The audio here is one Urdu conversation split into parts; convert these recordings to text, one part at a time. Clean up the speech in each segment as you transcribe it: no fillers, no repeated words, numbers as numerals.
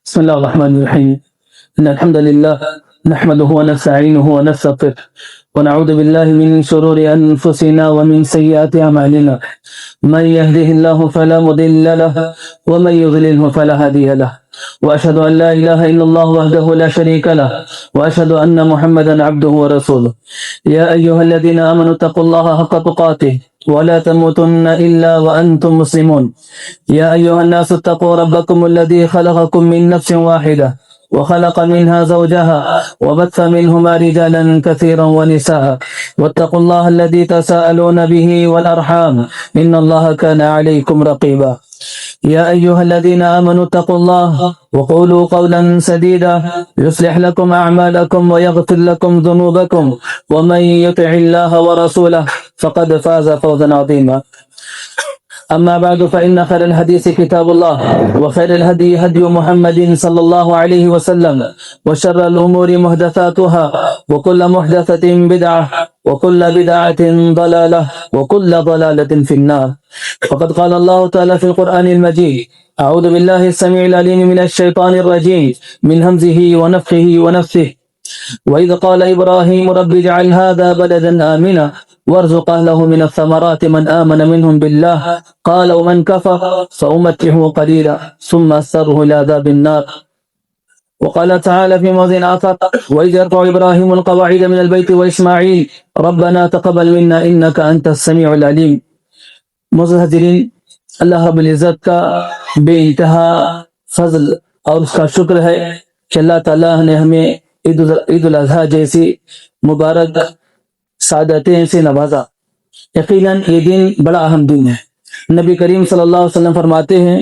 بسم الله الرحمن الرحيم. إن الحمد لله نحمده ونستعينه ونستغفره ونعوذ بالله من شرور أنفسنا ومن سيئات أعمالنا. من يهده الله فلا مضل له ومن يضلله فلا هادي له. وأشهد أن لا إله إلا الله وحده لا شريك له وأشهد أن محمدا عبده ورسوله. يا أيها الذين آمنوا اتقوا الله حق تقاته ولا تموتن إلا وأنتم مسلمون. يا أيها الناس اتقوا ربكم الذي خلقكم من نفس واحدة وخلق منها زوجها وبث منهما رجالا كثيرا ونساء واتقوا الله الذي تساءلون به والأرحام إن الله كان عليكم رقيبا. يا أيها الذين آمنوا اتقوا الله وقولوا قولا سديدا يصلح لكم أعمالكم ويغفر لكم ذنوبكم ومن يطع الله ورسوله فقد فاز فوزا عظيما. أما بعد فإن خير الحديث كتاب الله وخير الهدي هدي محمد صلى الله عليه وسلم وشر الأمور محدثاتها وكل محدثة بدعة وكل بدعة ضلالة وكل ضلالة في النار. وقد قال الله تعالى في القرآن المجيد: أعوذ بالله السميع العليم من الشيطان الرجيم من همزه ونفخه ونفثه. وإذ قال إبراهيم رب اجعل هذا بلدا آمنا وارزق أهله من الثمرات من آمن منهم بالله قال ومن كفر فأمتعه قليلا ثم أضطره إلى عذاب النار. وقال تعالى في موضع آخر: وإذ يرفع إبراهيم القواعد من البيت وإسماعيل ربنا تقبل منا إنك أنت السميع العليم. معزز حاضرین، اللہ رب العزت کا بے انتہا فضل اور اس کا شکر ہے کہ اللہ تعالیٰ نے ہمیں عید الاضحیٰ جیسی مبارک سعادتیں سے نوازا۔ یقیناً یہ دن بڑا اہم دن ہے۔ نبی کریم صلی اللہ علیہ وسلم فرماتے ہیں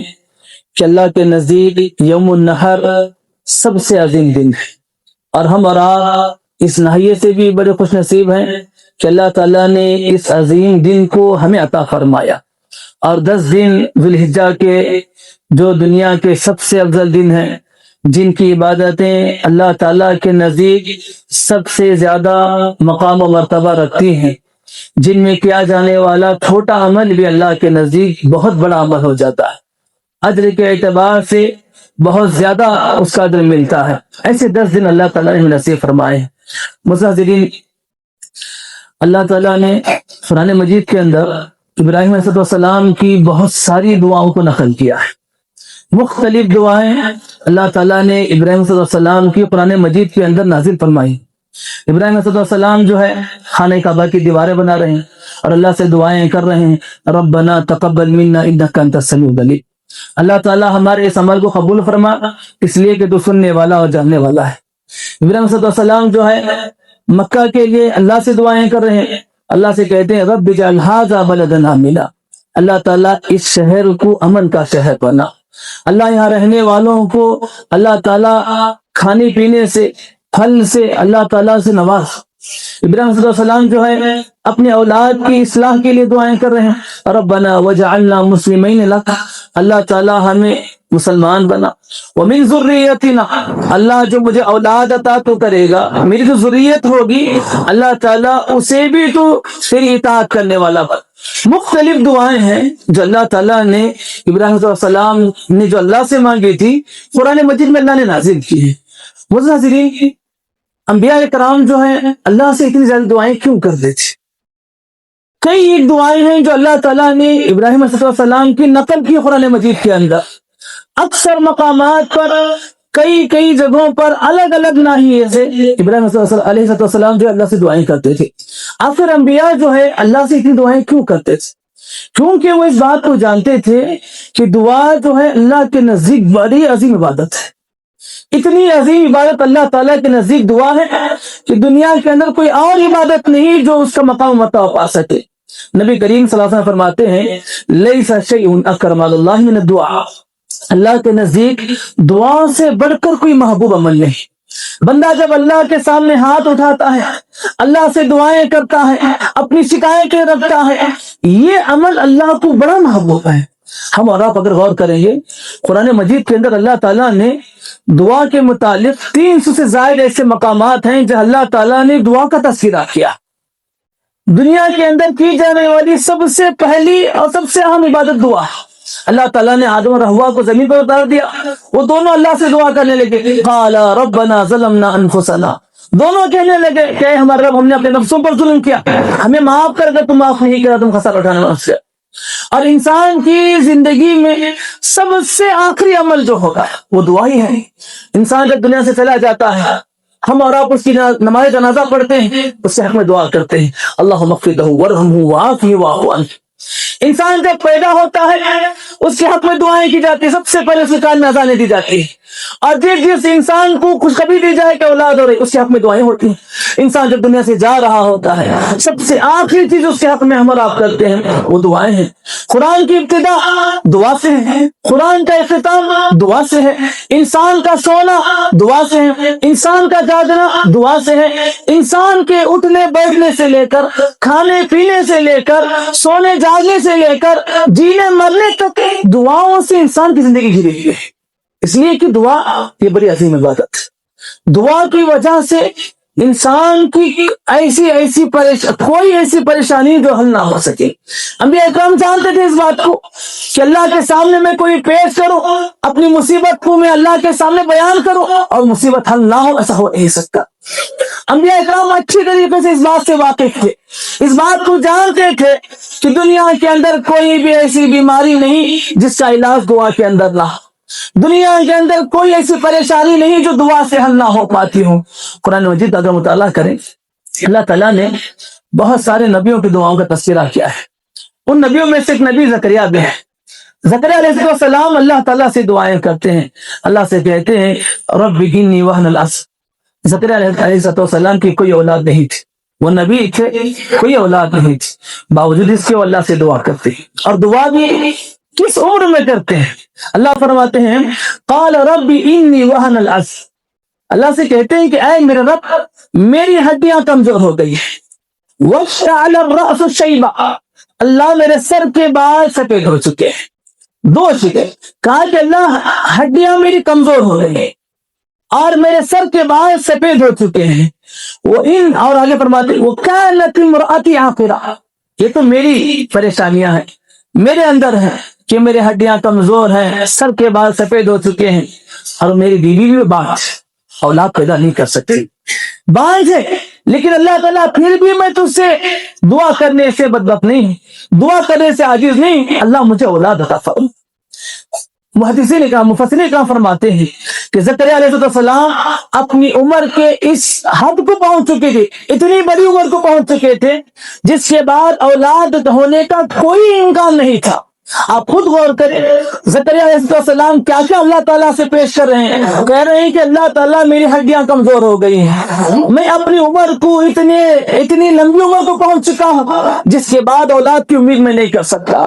کہ اللہ کے نزدیک یوم النحر سب سے عظیم دن ہے، اور ہم اور آپ اس ناحیے سے بھی بڑے خوش نصیب ہیں کہ اللہ تعالیٰ نے اس عظیم دن کو ہمیں عطا فرمایا۔ اور 10 دن ذو الحجہ کے جو دنیا کے سب سے افضل دن ہیں، جن کی عبادتیں اللہ تعالیٰ کے نزدیک سب سے زیادہ مقام و مرتبہ رکھتی ہیں، جن میں کیا جانے والا چھوٹا عمل بھی اللہ کے نزدیک بہت بڑا عمل ہو جاتا ہے، اجر کے اعتبار سے بہت زیادہ اس کا اجر ملتا ہے۔ ایسے 10 دن اللہ تعالیٰ نے نصیب فرمائے ہیں۔ معززین، اللہ تعالیٰ نے قرآن مجید کے اندر ابراہیم علیہ السلام کی بہت ساری دعاؤں کو نقل کیا ہے۔ مختلف دعائیں اللہ تعالیٰ نے ابراہیم علیہ السلام کی قرآن مجید کے اندر نازل فرمائی۔ ابراہیم علیہ السلام جو ہے خانہ کعبہ کی دیواریں بنا رہے ہیں اور اللہ سے دعائیں کر رہے ہیں: ربنا تقبل منا انک انت السمیع العلیم۔ اللہ تعالیٰ ہمارے اس عمل کو قبول فرما، اس لیے کہ تو سننے والا اور جاننے والا ہے۔ ابراہیم علیہ السلام جو ہے مکہ کے لیے اللہ سے دعائیں کر رہے ہیں، اللہ سے کہتے ہیں: رب اجعل ھذا بلدا آمنا، اللہ تعالیٰ اس شہر کو امن کا شہر بنا، اللہ یہاں رہنے والوں کو اللہ تعالیٰ کھانے پینے سے، پھل سے اللہ تعالیٰ سے نواز۔ ابراہیم صلی اللہ علیہ وسلم جو ہے اپنے اولاد کی اصلاح کے لیے دعائیں کر رہے ہیں: ربنا وجعلنا مسلمین لک، اللہ تعالیٰ ہمیں مسلمان بنا، ومن ذریتنا، اللہ جو مجھے اولاد عطا تو کرے گا، میری جو ذریت ہوگی اللہ تعالیٰ اسے بھی تو تیری اطاعت کرنے والا بنا۔ مختلف دعائیں ہیں جو اللہ تعالیٰ نے ابراہیم صلی اللہ علیہ وسلم نے جو اللہ سے مانگی تھی، قرآن مجید میں اللہ نے نازل کی ہے۔ معززین، انبیاء کرام جو ہیں اللہ سے اتنی زیادہ دعائیں کیوں کرتے تھے؟ کئی ایک دعائیں ہیں جو اللہ تعالیٰ نے ابراہیم علیہ السلام کی نقل کی قرآن مجید کے اندر۔ اکثر مقامات پر کئی جگہوں پر الگ الگ ناحیے سے ابراہیم علیہ السلام جو اللہ سے دعائیں کرتے تھے۔ آخر انبیاء جو ہے اللہ سے اتنی دعائیں کیوں کرتے تھے؟ کیونکہ وہ اس بات کو جانتے تھے کہ دعا جو ہے اللہ کے نزدیک بڑی عظیم عبادت ہے۔ اتنی عظیم عبادت اللہ تعالیٰ کے نزدیک دعا ہے کہ دنیا کے اندر کوئی اور عبادت نہیں جو اس کا مقام مرتبہ پا سکے۔ نبی کریم صلی اللہ علیہ وسلم فرماتے ہیں: لیس شیء اکرم علی اللہ من الدعاء، اللہ کے نزدیک دعا سے بڑھ کر کوئی محبوب عمل نہیں۔ بندہ جب اللہ کے سامنے ہاتھ اٹھاتا ہے، اللہ سے دعائیں کرتا ہے، اپنی شکایتیں رکھتا ہے، یہ عمل اللہ کو بڑا محبوب ہے۔ ہم اور آپ اگر غور کریں گے، قرآن مجید کے اندر اللہ تعالیٰ نے دعا کے متعلق 300 سے زائد ایسے مقامات ہیں جہاں اللہ تعالیٰ نے دعا کا تذکرہ کیا۔ دنیا کے اندر کی جانے والی سب سے پہلی اور سب سے اہم عبادت دعا ہے۔ اللہ تعالیٰ نے آدم اور حوا کو زمین پر اتار دیا، وہ دونوں اللہ سے دعا کرنے لگے، قال ربنا ظلمنا انفسنا، دونوں کہنے لگے کہ اے ہمارے رب، ہم نے اپنے نفسوں پر ظلم کیا، ہمیں معاف کر دے، تم معاف نہیں کرا، تم خسارہ اٹھانے والوں سے۔ اور انسان کی زندگی میں سب سے آخری عمل جو ہوگا وہ دعا ہی ہے۔ انسان جب دنیا سے چلا جاتا ہے، ہم اور آپ اس کی نماز جنازہ پڑھتے ہیں، اس سے حق میں دعا کرتے ہیں، اللہم اغفر لہ وارحمہ وعافہ واعف عنہ۔ انسان جب پیدا ہوتا ہے اس کے حق میں دعائیں کی جاتی ہیں، سب سے پہلے اس کے کان میں اذانیں دی جاتی ہیں، اور جس انسان کو خوشخبری دی جائے کہ اولاد ہو رہی، اس کے حق میں دعائیں ہوتی ہیں۔ انسان جب دنیا سے جا رہا ہوتا ہے، سب سے آخری چیز اس کے حق میں ہم اور آپ کرتے ہیں وہ دعائیں ہیں۔ قرآن کی ابتدا دعا سے ہے، قرآن کا اختتام دعا سے ہے، انسان کا سونا دعا سے ہے، انسان کا جاگنا دعا سے ہے، انسان کے اٹھنے بیٹھنے سے لے کر، کھانے پینے سے لے کر، سونے جاگنے سے لے کر، جینے مرنے تک دعاؤں سے انسان کی زندگی گھری ہوئی ہے۔ اس لیے کہ دعا یہ بڑی عظیم عبادت ہے۔ دعا کی وجہ سے انسان کی کوئی ایسی پریشانی جو حل نہ ہو سکے۔ انبیاء اکرام جانتے تھے اس بات کو کہ اللہ کے سامنے میں کوئی پیش کروں، اپنی مصیبت کو میں اللہ کے سامنے بیان کروں اور مصیبت حل نہ ہو، ایسا ہو نہیں سکتا۔ انبیاء اکرام اچھی طریقے سے اس بات سے واقف تھے، اس بات کو جانتے تھے کہ دنیا کے اندر کوئی بھی ایسی بیماری نہیں جس کا علاج دعا کے اندر نہ ہو، دنیا کے اندر کوئی ایسی پریشانی نہیں جو دعا سے حل نہ ہو پاتی ہوں۔ قرآن مجید اگر مطالعہ کریں، اللہ تعالیٰ نے بہت سارے نبیوں کی دعاؤں کا تذکرہ کیا ہے۔ ان نبیوں میں سے ایک نبی زکریا بھی ہے۔ زکریا علیہ السلام اللہ تعالیٰ سے دعائیں کرتے ہیں، اللہ سے کہتے ہیں رب انی وہن العظم۔ زکریا علیہ السلام کی کوئی اولاد نہیں تھی، وہ نبی تھے، کوئی اولاد نہیں تھی، باوجود اس کے وہ اللہ سے دعا کرتے ہیں، اور دعا بھی کس عمر میں کرتے ہیں؟ اللہ فرماتے ہیں قال رب انی وہن العظم، اللہ سے کہتے ہیں کہ اے میرے رب، میری ہڈیاں کمزور ہو گئی ہیں، واشتعل الرأس شیبا، اللہ میرے سر کے بال سفید ہو چکے ہیں۔ دو چیزیں کہا کہ اللہ ہڈیاں میری کمزور ہو گئی ہیں اور میرے سر کے بال سفید ہو چکے ہیں، اور آگے فرماتے ہیں وَكَانَتِ امْرَأَتِي عَاقِرًا، یہ تو میری پریشانیاں ہیں، میرے اندر ہیں کہ میری ہڈیاں کمزور ہیں، سر کے بال سفید ہو چکے ہیں، اور میری بیوی بھی بانجھ، اولاد پیدا نہیں کر سکتی، بانجھ ہے، لیکن اللہ تعالیٰ پھر بھی میں تجھ سے دعا کرنے سے بدبخت نہیں ہوں، دعا کرنے سے عاجز نہیں، اللہ مجھے اولاد عطا فرما۔ محدثین کا مفسرین کا فرماتے ہیں کہ زکریا علیہ السلام اپنی عمر کے اس حد کو پہنچ چکے تھے، اتنی بڑی عمر کو پہنچ چکے تھے جس کے بعد اولاد ہونے کا کوئی امکان نہیں تھا۔ آپ خود غور کریں زکریا علیہ السلام کیا کیا اللہ تعالیٰ سے پیش کر رہے ہیں، کہہ رہے ہیں کہ اللہ تعالیٰ میری ہڈیاں کمزور ہو گئی ہیں، میں اپنی عمر کو اتنی لمبی عمر کو پہنچ چکا ہوں جس کے بعد اولاد کی امید میں نہیں کر سکتا،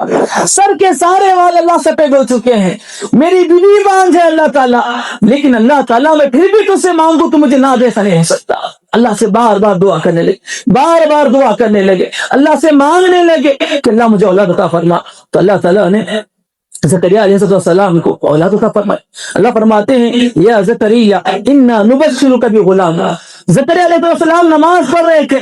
سر کے سارے وال اللہ سے پیدا ہو چکے ہیں، میری بیوی بانجھ ہے اللہ تعالیٰ، لیکن اللہ تعالیٰ میں پھر بھی تجھ سے مانگوں تو مجھے نہ دے سا نہیں سکتا۔ اللہ سے بار بار دعا کرنے لگے، بار بار دعا کرنے لگے، اللہ سے مانگنے لگے کہ اللہ مجھے اولاد عطا فرما، تو اللہ تعالیٰ نے زکریا علیہ السلام کو اولاد عطا فرمائے۔ اللہ فرماتے ہیں یا زکریا انا نبشرک بغلام، زکریا علیہ السلام نماز پڑھ رہے تھے،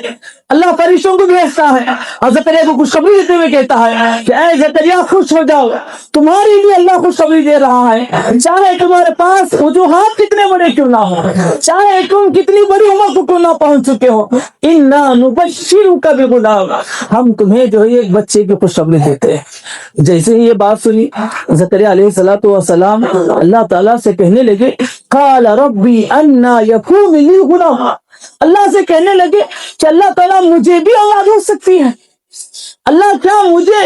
اللہ فرشتوں کو بھیجتا ہے اور زکریا کو خوشخبری دیتے ہوئے کہتا ہے کہ اے زکریا خوش ہو جاؤ، تمہاری بھی اللہ خوشخبری دے رہا ہے، چاہے تمہارے پاس وجوہات کتنے بڑے کیوں نہ ہو، چاہے تم کتنی بڑی عمر کو کیوں نہ پہنچ چکے ہو، انا نبشرک بغلام، ہم تمہیں جو ہے ایک بچے کی خوشخبری دیتے ہیں۔ جیسے ہی یہ بات سنی زکریا علیہ السلام اللہ تعالیٰ سے کہنے لگے قال ربی انا یکون لی غلام، اللہ سے کہنے لگے کہ اللہ تعالیٰ مجھے بھی اولاد ہو سکتی ہے، اللہ کیا مجھے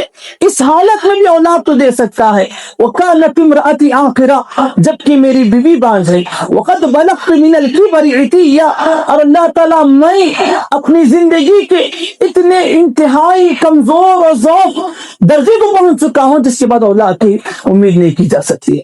اس حالت میں بھی اولاد تو دے سکتا ہے، وَكَانَتِ امْرَأَتِي عَاقِرًا، جبکہ میری بیوی بانجھ ہے، وَقَدْ بَلَغْتُ مِنَ الْكِبَرِ عِتِيًّا، اور اللہ تعالیٰ میں اپنی زندگی کے اتنے انتہائی کمزور اور ضعف درجے کو پہنچ چکا ہوں جس کے بعد اولاد کی امید نہیں کی جا سکتی ہے۔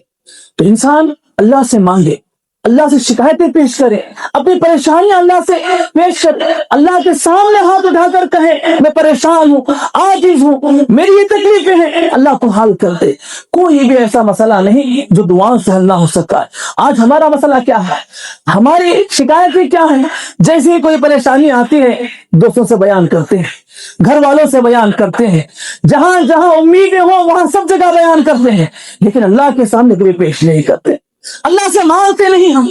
تو انسان اللہ سے مانگے، اللہ سے شکایتیں پیش کریں، اپنی پریشانیاں اللہ سے پیش کریں، اللہ کے سامنے ہاتھ اٹھا کر کہیں میں پریشان ہوں، عاجز ہوں، میری یہ تکلیفیں ہیں، اللہ کو حل کر دے۔ کوئی بھی ایسا مسئلہ نہیں جو دعاؤں سے حل نہ ہو سکا ہے۔ آج ہمارا مسئلہ کیا ہے، ہماری شکایتیں کیا ہیں؟ جیسے ہی کوئی پریشانی آتی ہے دوستوں سے بیان کرتے ہیں، گھر والوں سے بیان کرتے ہیں، جہاں جہاں امیدیں ہوں وہاں سب جگہ بیان کرتے ہیں، لیکن اللہ کے سامنے کبھی پیش نہیں کرتے، اللہ سے مانگتے نہیں۔ ہم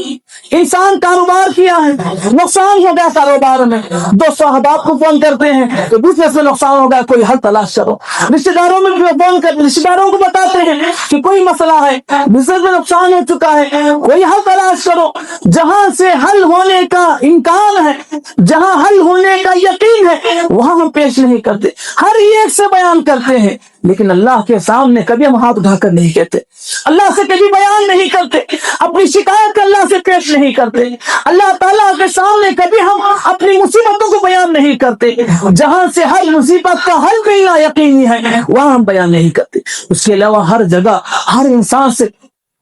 انسان کاروبار کیا ہے، نقصان ہو گیا کاروبار میں، دوستوں احباب کو فون کرتے ہیں تو بزنس میں نقصان ہو گیا، کوئی حل تلاش کرو، رشتہ داروں میں فون کرتے، رشتہ داروں کو بتاتے ہیں کہ کوئی مسئلہ ہے، بزنس میں نقصان ہو چکا ہے، کوئی حل تلاش کرو۔ جہاں سے حل ہونے کا امکان ہے، جہاں حل ہونے کا یقین ہے، وہاں ہم پیش نہیں کرتے، ہر ایک سے بیان کرتے ہیں، لیکن اللہ کے سامنے کبھی ہم ہاتھ اٹھا کر نہیں کہتے، اللہ سے کبھی بیان نہیں کرتے، اپنی شکایت اللہ سے پیش نہیں کرتے، اللہ تعالیٰ کے سامنے کبھی ہم اپنی مصیبتوں کو بیان نہیں کرتے۔ جہاں سے ہر مصیبت کا حل ملنا یقینی ہے وہاں ہم بیان نہیں کرتے۔ اس کے علاوہ ہر جگہ ہر انسان سے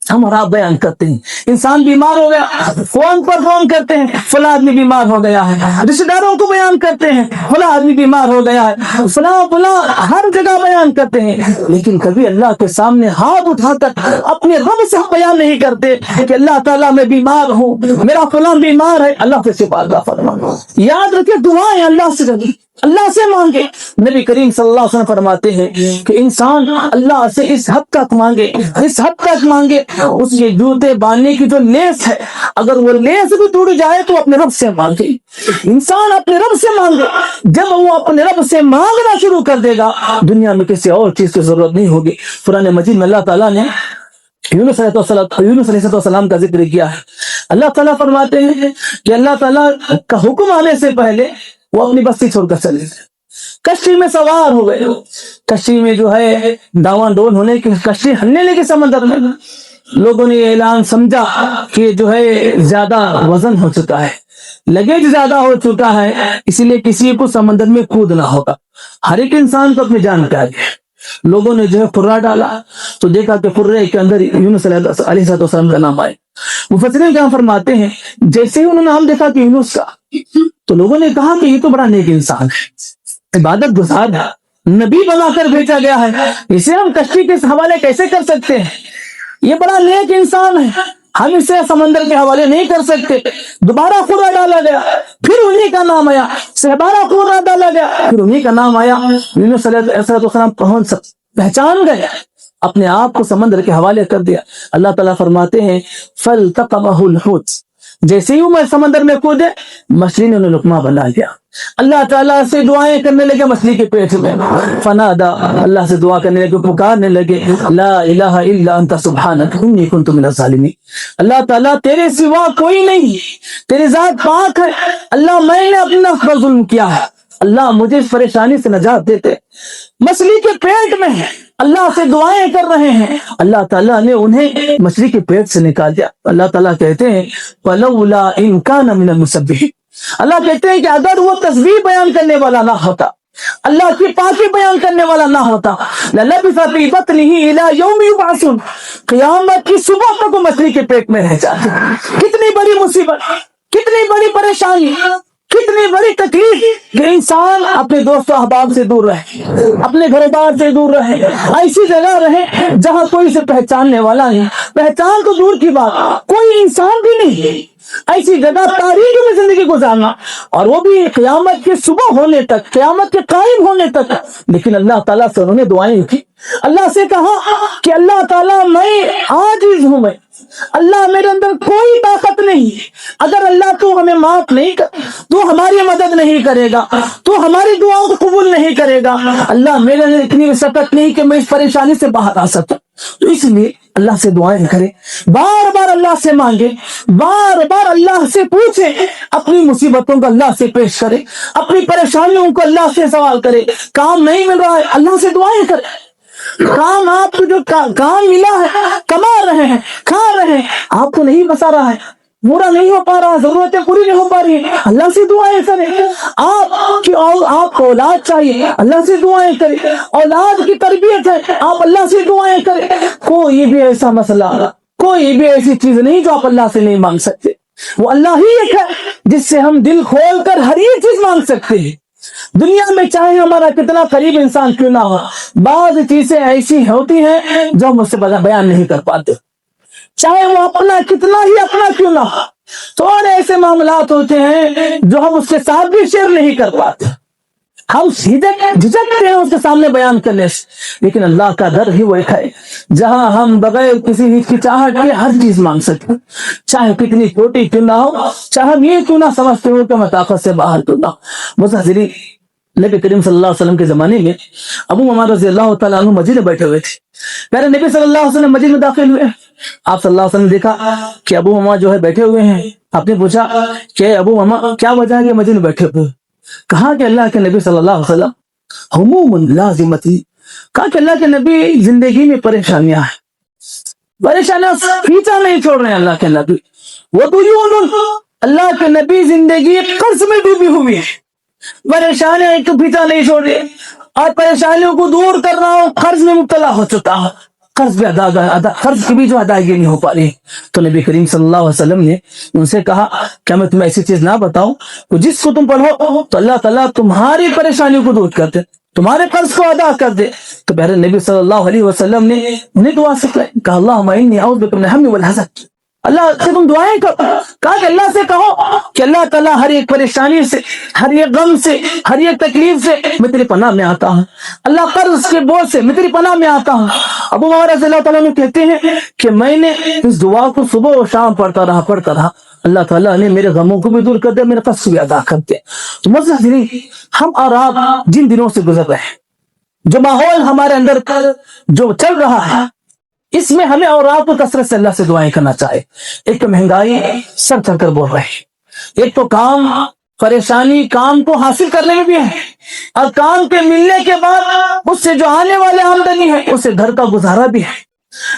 ہم اور آپ بیان کرتے ہیں، انسان بیمار ہو گیا فون پر فون کرتے ہیں فلاں آدمی بیمار ہو گیا ہے، رشتہ داروں کو بیان کرتے ہیں فلاں آدمی بیمار ہو گیا ہے، فلاں فلاں ہر جگہ بیان کرتے ہیں، لیکن کبھی اللہ کے سامنے ہاتھ اٹھا کر اپنے رب سے ہم بیان نہیں کرتے کہ اللہ تعالیٰ میں بیمار ہوں، میرا فلاں بیمار ہے، اللہ سے شفا عطا فرما۔ یاد رکھے دعائیں اللہ سے کریں، اللہ سے مانگے۔ نبی کریم صلی اللہ علیہ وسلم فرماتے ہیں کہ انسان اللہ سے اس حد تک مانگے، اس حد تک مانگے، اس کے جوتے باندھنے کی جو لیس ہے اگر وہ لیس بھی ٹوٹ جائے تو اپنے رب سے مانگے۔ انسان اپنے رب سے مانگے، جب وہ اپنے رب سے مانگنا شروع کر دے گا دنیا میں کسی اور چیز کی ضرورت نہیں ہوگی۔ قرآن مجید میں اللہ تعالیٰ نے یونس علیہ السلام کا ذکر کیا ہے۔ اللہ تعالیٰ فرماتے ہیں کہ اللہ تعالیٰ کا حکم آنے سے پہلے وہ اپنی بستی چھوڑ کر چلے گئے، کشتی میں سوار ہو گئے، کشتی میں جو ہے ڈاواں ڈول ہونے کی کشتی ہلنے لگی سمندر میں، لوگوں نے یہ اعلان سمجھا کہ جو ہے زیادہ وزن ہو چکا ہے، لگیج زیادہ ہو چکا ہے، اسی لیے کسی کو سمندر میں کودنا ہوگا، ہر ایک انسان کو اپنی جان کا ہے۔ لوگوں نے جو ہے قرہ ڈالا تو دیکھا کہ قرے کے اندر یونس علیہ السلام کا نام آئے۔ مفسرین کہاں فرماتے ہیں جیسے ہی انہوں نے نام دیکھا کہ یونس کا تو لوگوں نے کہا کہ یہ تو بڑا نیک انسان ہے، عبادت گزار ہے، نبی بنا کر بھیجا گیا ہے، اسے ہم کشتی کے حوالے کیسے کر سکتے ہیں، یہ بڑا نیک انسان ہے، ہم اسے سمندر کے حوالے نہیں کر سکتے۔ دوبارہ قرہ ڈالا گیا، پھر انہی کا نام آیا، دوبارہ قرہ ڈالا گیا، پھر انہی کا نام آیا۔ یونس علیہ السلام پہچان گئے، اپنے آپ کو سمندر کے حوالے کر دیا۔ اللہ تعالیٰ فرماتے ہیں فَالْتَقَمَهُ الْحُوتُ، جیسے ہی وہ سمندر میں کودے مچھلی نے انہیں لقمہ بنا دیا۔ اللہ تعالیٰ سے دعائیں کرنے لگے مچھلی کے پیٹ میں، فنادا، اللہ سے دعا کرنے لگے، پکارنے لگے لا الہ الا انت سبحانک انی کنت من الظالمین، اللہ تعالیٰ تیرے سوا کوئی نہیں، تیری ذات پاک ہے، اللہ میں نے اپنے نفس پر ظلم کیا ہے، اللہ مجھے اس پریشانی سے نجات دیتے۔ مچھلی کے پیٹ میں اللہ سے دعائیں کر رہے ہیں، اللہ تعالیٰ نے انہیں مچھلی کے پیٹ سے نکال دیا۔ اللہ تعالیٰ کہتے ہیں وَلَوْلَا إِن كَانَ مِنَ الْمُسَبِّحِينَ، اللہ کہتے ہیں کہ اگر وہ تسبیح بیان کرنے والا نہ ہوتا، اللہ کی پاکی بیان کرنے والا نہ ہوتا، لَلَبِثَ فِي بَطْنِهِ إِلَى يَوْمِ يُبْعَثُونَ، قیامت کی صبح تک وہ مچھلی کے پیٹ میں رہ جاتا۔ کتنی بڑی مصیبت، کتنی بڑی پریشانی، کتنی بڑی تکلیف کہ انسان اپنے دوست و احباب سے دور رہے، اپنے گھر بار سے دور رہے، ایسی جگہ رہے جہاں کوئی اسے پہچاننے والا نہیں، پہچان تو دور کی بات، کوئی انسان بھی نہیں، ایسی جگہ تاریکی میں زندگی گزارنا، اور وہ بھی قیامت کے صبح ہونے تک، قیامت کے قائم ہونے تک۔ لیکن اللہ تعالیٰ سے انہوں نے دعائیں کی، اللہ سے کہا کہ اللہ تعالیٰ میں عاجز ہوں، میں اللہ میرے اندر کوئی طاقت نہیں، اگر اللہ تو ہمیں معاف نہیں کر، تو ہماری مدد نہیں کرے گا، تو ہماری دعاؤں کو قبول نہیں کرے گا، اللہ میرے اندر اتنی وسعت نہیں کہ میں اس پریشانی سے باہر آ سکتا۔ تو اس لیے اللہ سے دعائیں کرے، بار بار اللہ سے مانگے، بار بار اللہ سے پوچھے، اپنی مصیبتوں کو اللہ سے پیش کرے، اپنی پریشانیوں کو اللہ سے سوال کرے۔ کام نہیں مل رہا ہے اللہ سے دعائیں کرے، کام آپ کو جو کام ملا ہے، کما رہے ہیں، کھا رہے ہیں، آپ کو نہیں بسا رہا ہے، پورا نہیں ہو پا رہا، ضرورتیں پوری نہیں ہو پا رہی ہیں، اللہ سے دعائیں کریں۔ آپ کو اولاد چاہیے، اللہ سے دعائیں کریں، اولاد کی تربیت ہے، آپ اللہ سے دعائیں کریں۔ کوئی بھی ایسا مسئلہ کوئی بھی ایسی چیز نہیں جو آپ اللہ سے نہیں مانگ سکتے. وہ اللہ ہی ایک ہے جس سے ہم دل کھول کر ہر ایک چیز مانگ سکتے ہیں. دنیا میں چاہے ہمارا کتنا قریب انسان کیوں نہ ہو، بعض چیزیں ایسی ہوتی ہیں جو ہم اس سے بیان نہیں کر پاتے. چاہے وہ اپنا کتنا ہی اپنا کیوں نہ ہو، تھوڑے ایسے معاملات ہوتے ہیں جو ہم اس کے ساتھ بھی شیئر نہیں کر پاتے. ہم سیدھے جھجکتے ہیں اس کے سامنے بیان کرنے سے. لیکن اللہ کا در ہی وہ ایک ہے جہاں ہم بغیر کسی ہچکچاہٹ کے ہر چیز مانگ سکتے، چاہے کتنی چھوٹی کیوں نہ ہو، چاہے ہم یہ کیوں نہ سمجھتے ہو کہ میں طاقت سے باہر کیوں نہ ہو. مظاہری نبی کریم صلی اللہ علیہ وسلم کے زمانے میں ابو امامہ رضی اللہ تعالیٰ عنہ مسجد میں بیٹھے ہوئے تھے. پہلے نبی صلی اللہ علیہ وسلم مسجد میں داخل ہوئے. آپ صلی اللہ علیہ وسلم نے دیکھا کہ ابو امامہ جو ہے بیٹھے ہوئے ہیں. آپ نے پوچھا کہ ابو امامہ کیا وجہ ہے کہ مسجد میں بیٹھے ہوئے؟ کہا کہ اللہ کے نبی صلی اللہ علیہ وسلم ہموم لازمتی، کہا کہ اللہ کے نبی زندگی میں پریشانیاں ہیں، پریشانیاں پیچھا نہیں چھوڑ رہے ہیں اللہ کے نبی. وہ دیون، اللہ کے نبی زندگی قرض میں ڈوبی ہوئی ہے، پریشانیاں ایک پیچھا نہیں چھوڑ رہے، اور پریشانیوں کو دور کر رہا ہوں، قرض میں مبتلا ہو چکا ہوں، قرض بھی قرض کی بھی جو ادائیگی نہیں ہو پا رہی. تو نبی کریم صلی اللہ علیہ وسلم نے ان سے کہا کیا میں تمہیں ایسی چیز نہ بتاؤں کہ جس کو تم پڑھو تو اللہ تعالیٰ تمہاری پریشانیوں کو دور کر دے، تمہارے قرض کو ادا کر دے. تو پہلے نبی صلی اللہ علیہ وسلم نے انہیں دعا سکھلائی، کہا اللہم انی اعوذ بک من الہم والحزن، اللہ سے تم دعائیں کرو. کہا کہ اللہ سے کہو کہ اللہ تعالیٰ ہر ایک پریشانی سے، ہر ایک غم سے، ہر ایک تکلیف سے میں تیری پناہ میں آتا ہوں، اللہ قرض کے بوجھ سے میں تیری پناہ میں آتا ہوں. ابو امامہ رضی اللہ تعالیٰ نے کہتے ہیں کہ میں نے اس دعا کو صبح و شام پڑھتا رہا، اللہ تعالیٰ نے میرے غموں کو بھی دور کر دیا، میرے قرض بھی ادا کر دیا. تو مزید ہم اور آپ جن دنوں سے گزر رہے ہیں، جو ماحول ہمارے اندر جو چل رہا ہے، اس میں ہمیں اور آپ کو کثرت سے اللہ سے دعائیں کرنا چاہے. ایک تو مہنگائی سر چڑھ کر بول رہے ہیں، ایک تو کام پریشانی کام کو حاصل کرنے میں بھی ہے، اور کام کے ملنے کے بعد اس سے جو آنے والے آمدنی ہے اس سے گھر کا گزارا بھی ہے.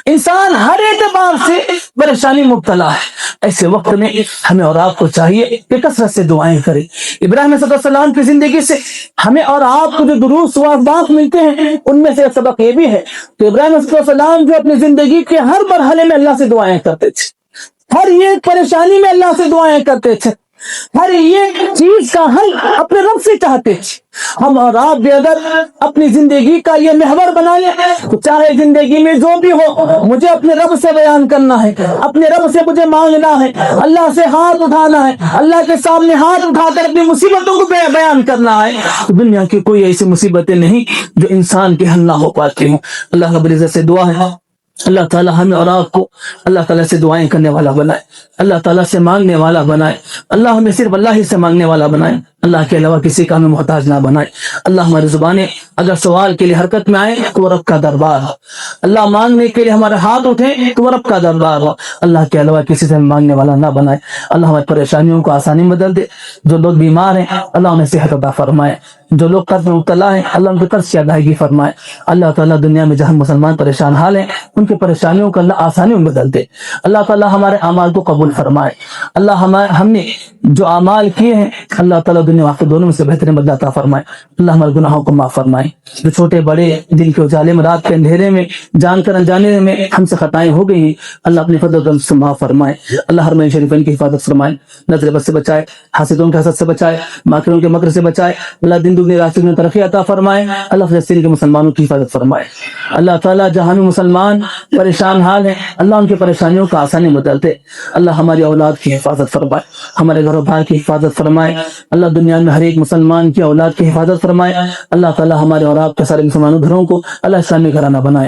انسان ہر اعتبار سے پریشانی مبتلا ہے. ایسے وقت میں ہمیں اور آپ کو چاہیے کہ کثرت سے دعائیں کریں. ابراہیم علیہ السلام کی زندگی سے ہمیں اور آپ کو جو دروس و اخبار ملتے ہیں ان میں سے ایک سبق یہ بھی ہے کہ ابراہیم علیہ السلام جو اپنی زندگی کے ہر مرحلے میں اللہ سے دعائیں کرتے تھے، ہر ایک پریشانی میں اللہ سے دعائیں کرتے تھے، ہر ایک چیز کا حل اپنے رب سے چاہتے تھے. ہم اور آپ بھی اگر اپنی زندگی کا یہ محور بنا لیں تو چاہے زندگی میں جو بھی ہو مجھے اپنے رب سے بیان کرنا ہے، اپنے رب سے مجھے مانگنا ہے، اللہ سے ہاتھ اٹھانا ہے، اللہ کے سامنے ہاتھ اٹھا کر اپنی مصیبتوں کو بیان کرنا ہے. دنیا کی کوئی ایسی مصیبتیں نہیں جو انسان کے حل نہ ہو پاتی ہوں. اللہ رب العزت سے دعا ہے اللہ تعالیٰ ہمیں اور آپ کو اللہ تعالیٰ سے دعائیں کرنے والا بنائے، اللہ تعالیٰ سے مانگنے والا بنائے. اللہ ہمیں صرف اللہ ہی سے مانگنے والا بنائے، اللہ کے علاوہ کسی کا ہمیں محتاج نہ بنائے. اللہ ہماری زبانیں اگر سوال کے لیے حرکت میں آئے تو وہ رب کا دربار ہو، اللہ مانگنے کے لیے ہمارے ہاتھ اٹھیں تو وہ رب کا دربار ہو. اللہ کے علاوہ کسی سے مانگنے والا نہ بنائے. اللہ ہماری پریشانیوں کو آسانی بدل دے. جو لوگ بیمار ہیں اللہ انہیں صحت عطا فرمائے، جو لوگ قرض میں مبتلا ہیں اللہ ان کے قرض کی ادائیگی فرمائے. اللہ تعالیٰ دنیا میں جہاں مسلمان پریشان حال ہیں ان کی پریشانیوں کو اللہ آسانی میں بدل دے. اللہ تعالیٰ ہمارے اعمال کو قبول فرمائے. اللہ ہم نے جو اعمال کیے ہیں اللہ تعالیٰ دنیا آخرت دونوں میں سے بہترین بدلہ عطا فرمائے. اللہ ہمارے گناہوں کو معاف فرمائے. جو چھوٹے بڑے دن کے اجالے میں رات کے اندھیرے میں جان کر انجانے میں ہم سے خطائیں ہو گئی اللہ اپنے فضل و کرم سے معاف فرمائے. اللہ حرمین شریفین کی حفاظت فرمائے، نظر بد سے بچائے، حاسدوں کے حسد سے بچائے، ماکروں کے مکر سے بچائے. اللہ دن دگنی رات چگنی ترقی عطا فرمائے. اللہ فلسطین کے مسلمانوں کی حفاظت فرمائے. اللہ تعالیٰ جہاں میں مسلمان پریشان حال ہیں اللہ ان کی پریشانیوں کو آسانی بدلتے. اللہ ہماری اولاد کی حفاظت فرمائے، ہمارے گھر و بار کی حفاظت فرمائے. اللہ دنیا میں ہر ایک مسلمان کی اولاد کی حفاظت فرمائے. اللہ تعالیٰ ہمارے اور آپ کے سارے مسلمانوں گھروں کو اللہ اسلامی گھرانہ بنائے.